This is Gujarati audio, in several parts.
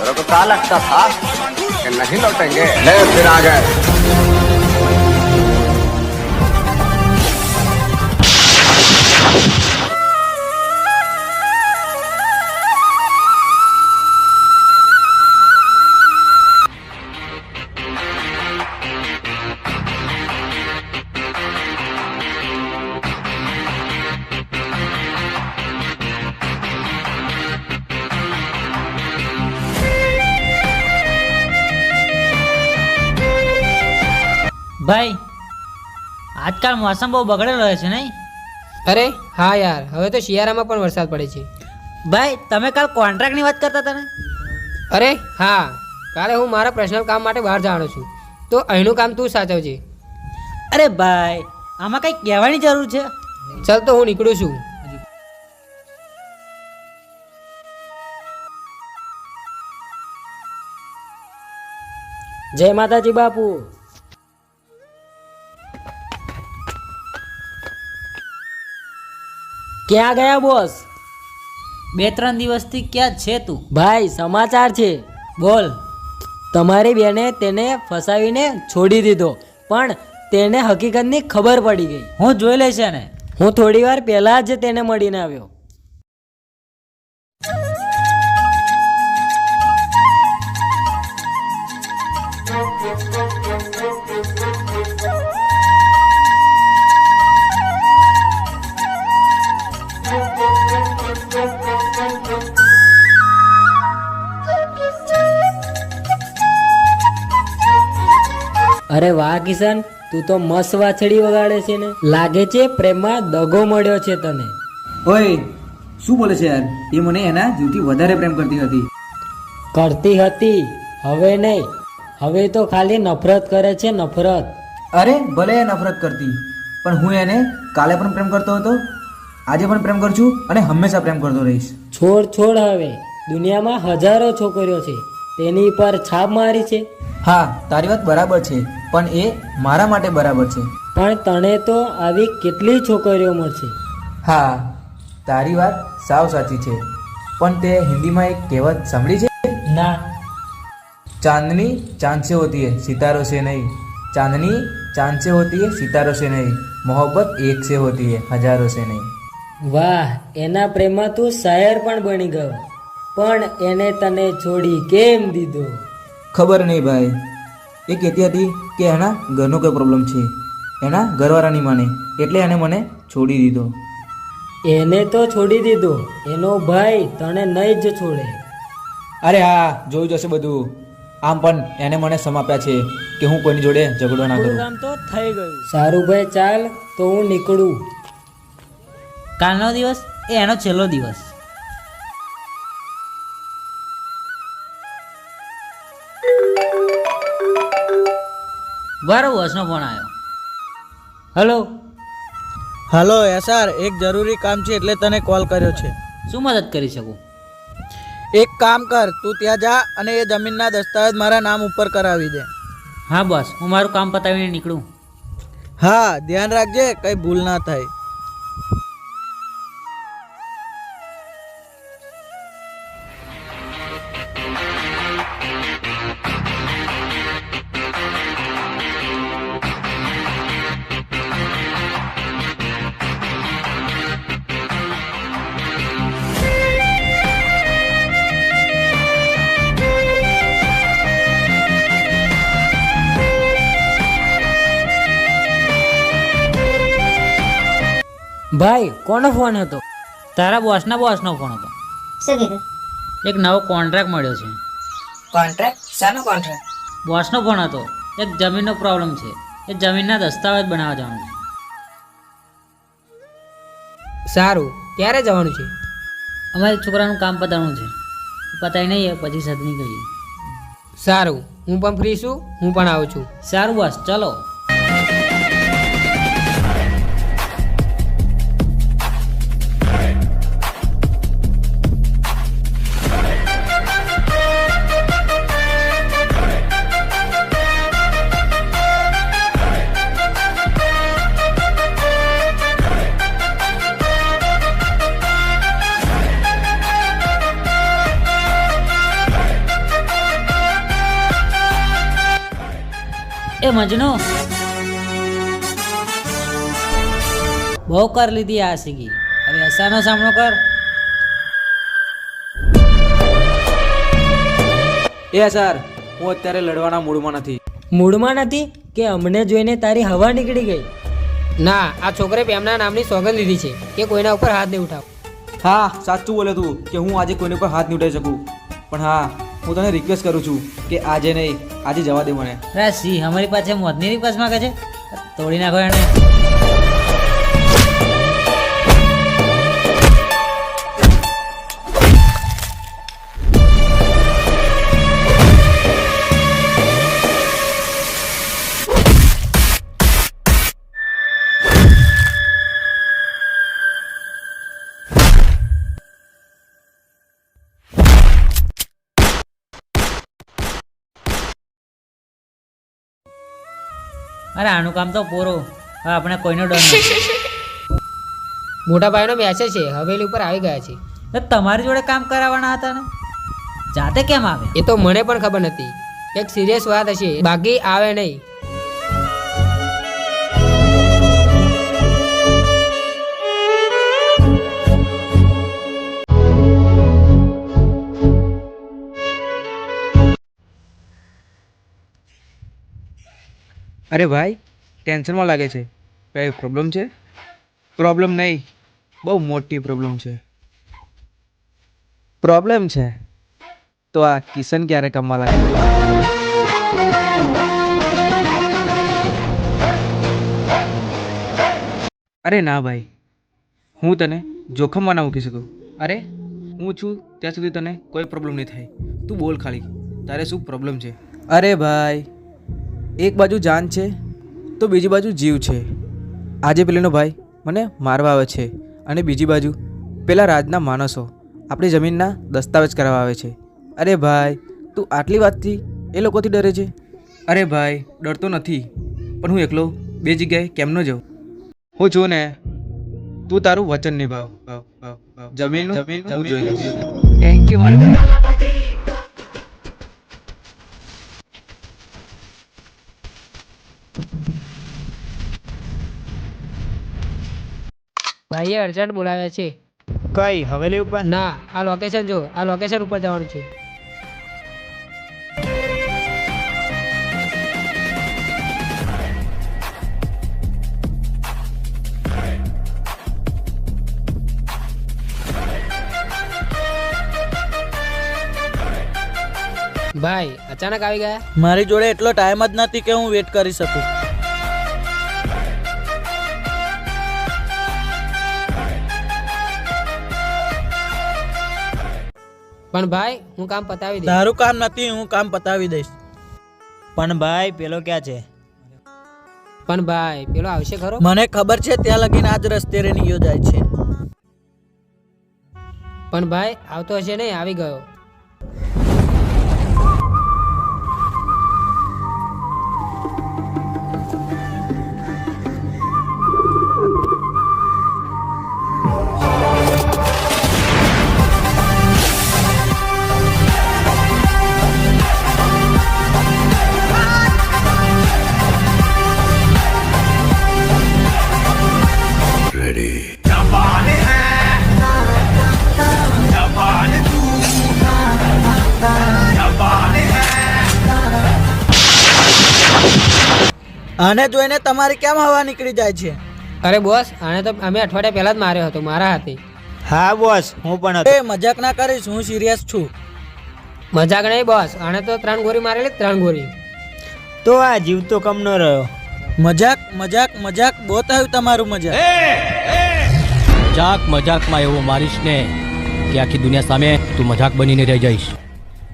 तेरे को क्या लगता था कि नहीं लौटेंगे? ले फिर आ गए। ભાઈ આજકાલ મોસમ બહુ બગડેલો છે નહીં? અરે હા યાર, હવે તો શિયાળામાં પણ વરસાદ પડે છે. ભાઈ તમે કાલ કોન્ટ્રાક્ટની વાત કરતા હતા ને? અરે હા, કાલે હું મારા પર્સનલ કામ માટે બહાર જવાનો છું, તો અહીંનું કામ તું સાચવજે. અરે ભાઈ આમાં કંઈ કહેવાની જરૂર છે? ચાલ તો હું નીકળું છું. જય માતાજી બાપુ. ક્યાં ગયા બોસ? 2-3 દિવસથી ક્યાં છે તું? ભાઈ સમાચાર છે. બોલ. તમારી બેને તેને ફસાવીને છોડી દીધો, પણ તેને હકીકતની ખબર પડી ગઈ. હું જોઈ લઈશ ને. હું થોડી વાર પહેલા જ તેને મળીને આવ્યો. અરે વાહ કિશન, તું તો મસ્ત વાછડી વગાડે છે ને. લાગે છે પ્રેમમાં દગો મળ્યો છે તને. ઓય શું બોલે છે યાર? એ મને એના જીવથી વધારે પ્રેમ કરતી હતી. કરતી હતી, હવે નહીં. હવે તો ખાલી નફરત કરે છે, નફરત. અરે ભલે એ નફરત કરતી, પણ હું એને કાલે પણ પ્રેમ કરતો હતો, આજે પણ પ્રેમ કરું છું અને હંમેશા પ્રેમ કરતો રહીશ. છોડ હવે. દુનિયામાં હજારો છોકરીઓ છે, તેની પર છાપ મારી છે. હા તારી વાત બરાબર છે, પણ એ મારા માટે બરાબર છે. પણ તને તો આવી કેટલી છોકરીઓ મળશે. હા તારી વાત સાવ સાચી છે, પણ તે હિન્દીમાં એક કહેવત સાંભળી છે? ના. चांदनी चांद से होती है, सितारों से नहीं. चांदनी चांद से होती है, सितारों से नहीं. मोहब्बत एक से होती है, हजारों से नहीं. વાહ, એના પ્રેમમાં તું શાયર પણ બની ગયો. પણ એને તને છોડી કેમ દીધો? ખબર નહીં ભાઈ, એ કહેતી હતી કે એના ઘરનો કોઈ પ્રોબ્લેમ છે, એના ઘરવાળા નહીં માને, એટલે એને મને છોડી દીધો. એને તો છોડી દીધો, એનો ભાઈ તને નહીં જ છોડે. અરે હા, જોયું જશે બધું. આમ પણ એને મને સમાપ્યા છે કે હું કોઈની જોડે ઝઘડો ના કરું. કામ તો થઈ ગયું. સારું ભાઈ, ચાલ તો હું નીકળું. કાલનો દિવસ એ એનો છેલ્લો દિવસ. બરાબર, વર્ષનો ફોન આવ્યો. હલો. હલો યસાર, એક જરૂરી કામ છે એટલે તને કોલ કર્યો છે. શું મદદ કરી શકું? એક કામ કર, તું ત્યાં જા અને એ જમીનના દસ્તાવેજ મારા નામ ઉપર કરાવી દે. હા બોસ, હું મારું કામ પતાવીને નીકળું. હા ધ્યાન રાખજે, કંઈ ભૂલ ના થાય. ભાઈ, કોનો ફોન હતો? તારા બોસનો ફોન હતો. શું કીધું? એક નવો કોન્ટ્રાક્ટ મળ્યો છે. કોન્ટ્રાક્ટ? શાનો કોન્ટ્રાક્ટ? બોસનો ફોન હતો. એક જમીનનો પ્રોબ્લેમ છે, એ જમીનના દસ્તાવેજ બનાવવા જવાનું છે. સારું, ક્યારે જવાનું છે? અમારે છોકરાનું કામ પતાવવાનું છે, પતાવી નહીં પછી સદની કહીએ. સારું, હું પણ ફ્રી છું, હું પણ આવું છું. સારું બોસ, ચલો. એ મજનુ, બહુ કર લીધી આ સીગી, હવે અસાનો સામનો કર. એ સર, હું અત્યારે લડવાના મૂડમાં નથી. મૂડમાં નથી કે અમને જોઈને તારી હવા નીકળી ગઈ? ના, આ છોકરે પ્રેમના નામની સોગંદ લીધી છે કે કોઈના ઉપર હાથ નહીં ઉઠાવ. હા, સાચું બોલે તું કે હું આજે કોઈને પર હાથ નહીં ઉઠાવી શકું. પણ હા, હું તને રિક્વેસ્ટ કરું છું કે આજે નહીં, આજે જવા દે મને. અરે સિંહ અમારી પાસે મોતની રિક્વેસ્ટ માંગે છે, તોડી નાખો એને. અરે આનું કામ તો પૂરું, હવે આપણે કોઈનો ડર નથી. મોટા ભાઈનો મેસેજ છે, હવેલી ઉપર આવી ગયા છે. તો તમારી જોડે કામ કરાવવાના હતા ને, જાતે કેમ આવે? એ તો મને પણ ખબર નથી. એક સિરિયસ વાત હશે, બાકી આવે નહીં. અરે ભાઈ, ટેન્શનમાં લાગે છે. કઈ પ્રોબ્લેમ છે? પ્રોબ્લેમ નહીં, બહુ મોટી પ્રોબ્લેમ છે. પ્રોબ્લેમ છે તો આ કિશન ક્યારે કમવા લાગે? અરે ના ભાઈ, હું તને જોખમમાં ના મૂકી શકું. અરે હું છું ત્યાં સુધી તને કોઈ પ્રોબ્લેમ નહીં થાય. તું બોલ ખાલી, તારે શું પ્રોબ્લેમ છે? અરે ભાઈ, એક બાજુ જાન છે તો બીજી બાજુ જીવ છે. આજે પેલીનો ભાઈ મને મારવા આવે છે અને બીજી બાજુ પેલા રાજના માણસો આપણી જમીનના દસ્તાવેજ કરાવવા આવે છે. અરે ભાઈ, તું આટલી વાતથી એ લોકોથી ડરે છે? અરે ભાઈ, ડરતો નથી, પણ હું એકલો બે જગ્યાએ કેમ ન જાઉં? હું છું ને, તું તારું વચન નિભાવ. જમીન જોઈ. Thank you. ભાઈએ અર્જન્ટ બોલાવ્યા છે. કઈ હવેલી ઉપર? ના, આ લોકેશન જો, આ લોકેશન ઉપર જવાનું છે. ભાઈ અચાનક આવી ગયા? મારી જોડે એટલો ટાઈમ જ નથી કે હું વેટ કરી શકું. પણ ભાઈ હું કામ પતાવી દઈશ. તારું કામ નથી, હું કામ પતાવી દઈશ. પણ ભાઈ પેલો ક્યાં છે? પણ ભાઈ પેલો આવશે ખરો? મને ખબર છે ત્યાં લગીને આજ રસ્તે રેનીયો જાય છે. પણ ભાઈ આવતો હશે નહીં, આવી ગયો. આને જોઈને તમારી કેમ હવા નીકળી જાય છે? અરે બોસ, આને તો અમે અઠવાડિયા પહેલા જ માર્યો હતો મારા હાથે. હા બોસ, હું પણ હતો. એ મજાક ના કરીશ, હું સિરિયસ છું. મજાક નહીં બોસ, આને તો 3 ગોળી મારેલી, 3 ગોળી. તો આ જીવ તો કમ ન રહ્યો. મજાક મજાક મજાક બહુ થયું તમારું મજાક. મજાકમાં એવું મારીશ ને કે આખી દુનિયા સામે તું મજાક બનીને રહી જઈશ.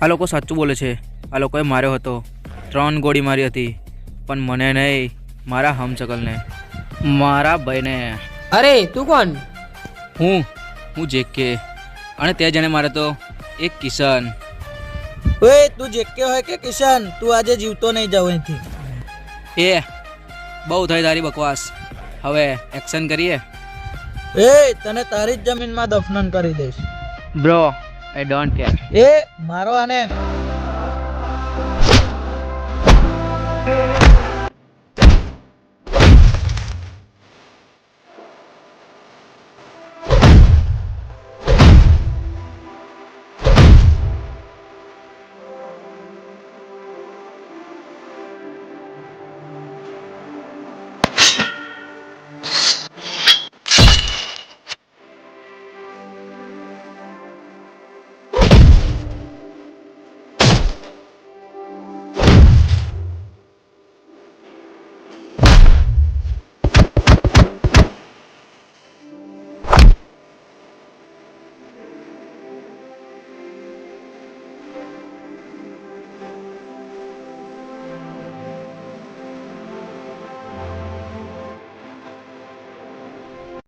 આ લોકો સાચું બોલે છે. આ લોકોએ માર્યો હતો, 3 ગોળી મારી હતી, પણ મને નહીં, મારા હમશકલને, મારા ભાઈને. અરે તું કોણ? હું જેકે, અને તે જણે મારે તો એક કિશન. ઓય તું જેકે હોય કે કિશન, તું આજે જીવતો નહીં જાવ અહીંથી. એ બહુ થઈ તારી બકવાસ, હવે એક્શન કરીએ. એ તને તારી જ જમીનમાં દફનાન કરી દઈશ. Bro, I don't care. એ મારો આને.